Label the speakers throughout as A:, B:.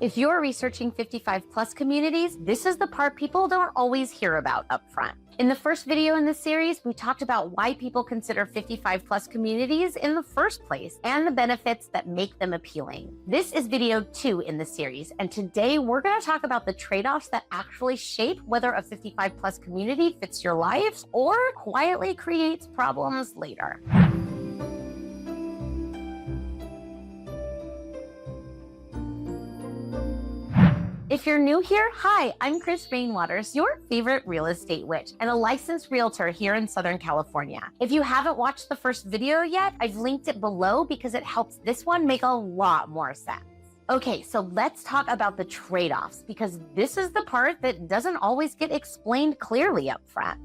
A: If you're researching 55 plus communities, this is the part people don't always hear about up front. In the first video in this series, we talked about why people consider 55 plus communities in the first place and the benefits that make them appealing. This is video 2 in the series, and today we're going to talk about the trade-offs that actually shape whether a 55 plus community fits your life or quietly creates problems later. If you're new here, hi, I'm Chris Rainwaters, your favorite real estate witch and a licensed realtor here in Southern California. If you haven't watched the first video yet, I've linked it below because it helps this one make a lot more sense. Okay, so let's talk about the trade-offs because this is the part that doesn't always get explained clearly up front.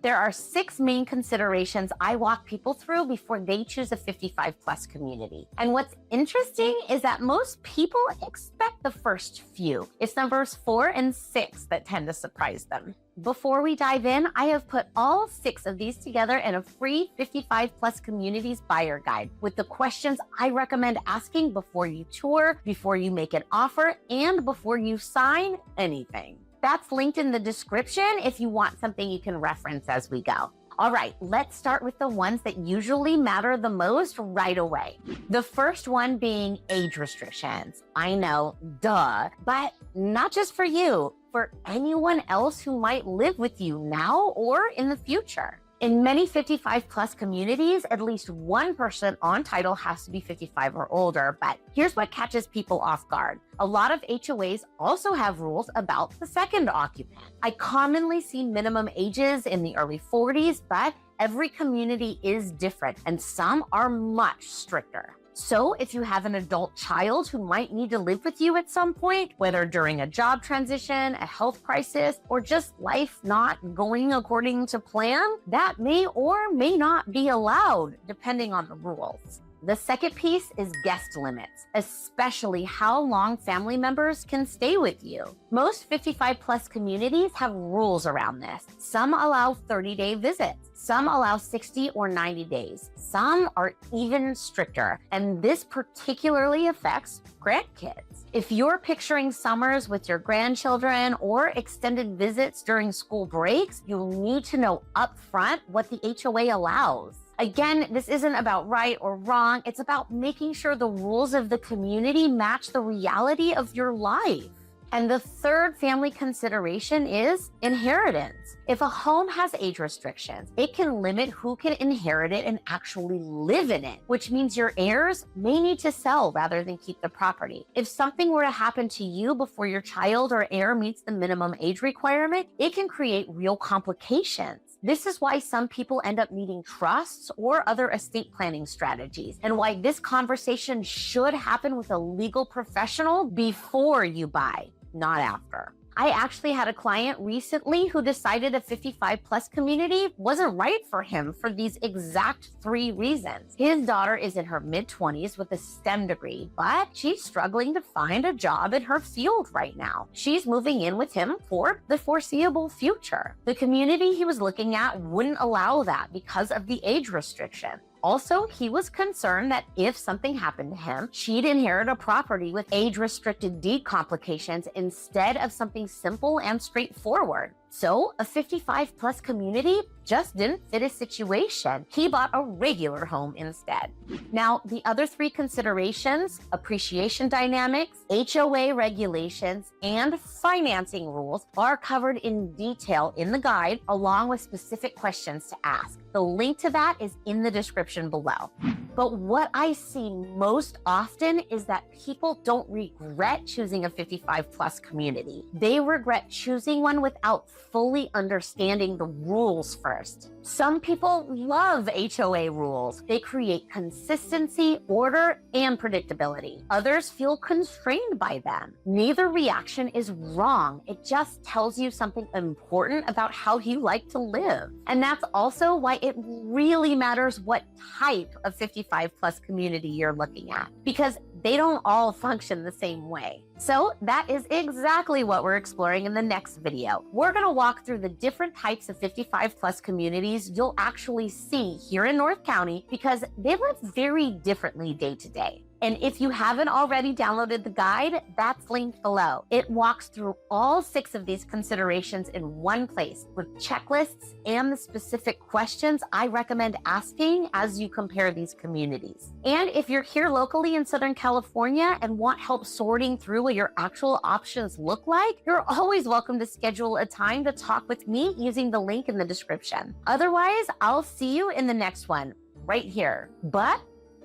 A: There are 6 main considerations I walk people through before they choose a 55 plus community. And what's interesting is that most people expect the first few. It's numbers 4 and 6 that tend to surprise them. Before we dive in, I have put all 6 of these together in a free 55 plus communities buyer guide with the questions I recommend asking before you tour, before you make an offer, and before you sign anything. That's linked in the description if you want something you can reference as we go. All right, let's start with the ones that usually matter the most right away. The first one being age restrictions. I know, duh, but not just for you, for anyone else who might live with you now or in the future. In many 55 plus communities, at least one person on title has to be 55 or older, but here's what catches people off guard. A lot of HOAs also have rules about the second occupant. I commonly see minimum ages in the early 40s, but every community is different and some are much stricter. So if you have an adult child who might need to live with you at some point, whether during a job transition, a health crisis, or just life not going according to plan, that may or may not be allowed, depending on the rules. The second piece is guest limits, especially how long family members can stay with you. Most 55 plus communities have rules around this. Some allow 30-day visits. Some allow 60 or 90 days. Some are even stricter, and this particularly affects grandkids. If you're picturing summers with your grandchildren or extended visits during school breaks, you'll need to know upfront what the HOA allows. Again, this isn't about right or wrong. It's about making sure the rules of the community match the reality of your life. And the third family consideration is inheritance. If a home has age restrictions, it can limit who can inherit it and actually live in it, which means your heirs may need to sell rather than keep the property. If something were to happen to you before your child or heir meets the minimum age requirement, it can create real complications. This is why some people end up needing trusts or other estate planning strategies, and why this conversation should happen with a legal professional before you buy, not after. I actually had a client recently who decided a 55 plus community wasn't right for him for these exact 3 reasons. His daughter is in her mid-20s with a STEM degree, but she's struggling to find a job in her field right now. She's moving in with him for the foreseeable future. The community he was looking at wouldn't allow that because of the age restriction. Also, he was concerned that if something happened to him, she'd inherit a property with age-restricted deed complications instead of something simple and straightforward. So a 55 plus community just didn't fit his situation. He bought a regular home instead. Now, the other 3 considerations, appreciation dynamics, HOA regulations, and financing rules are covered in detail in the guide, along with specific questions to ask. The link to that is in the description below. But what I see most often is that people don't regret choosing a 55 plus community. They regret choosing one without fully understanding the rules first. Some people love HOA rules. They create consistency, order, and predictability. Others feel constrained by them. Neither reaction is wrong. It just tells you something important about how you like to live. And that's also why it really matters what type of 55 plus community you're looking at, because they don't all function the same way. So that is exactly what we're exploring in the next video. We're going to walk through the different types of 55 plus communities you'll actually see here in North County because they live very differently day to day. And if you haven't already downloaded the guide, that's linked below. It walks through all 6 of these considerations in one place with checklists and the specific questions I recommend asking as you compare these communities. And if you're here locally in Southern California and want help sorting through what your actual options look like, you're always welcome to schedule a time to talk with me using the link in the description. Otherwise, I'll see you in the next one right here, but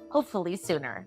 A: hopefully sooner.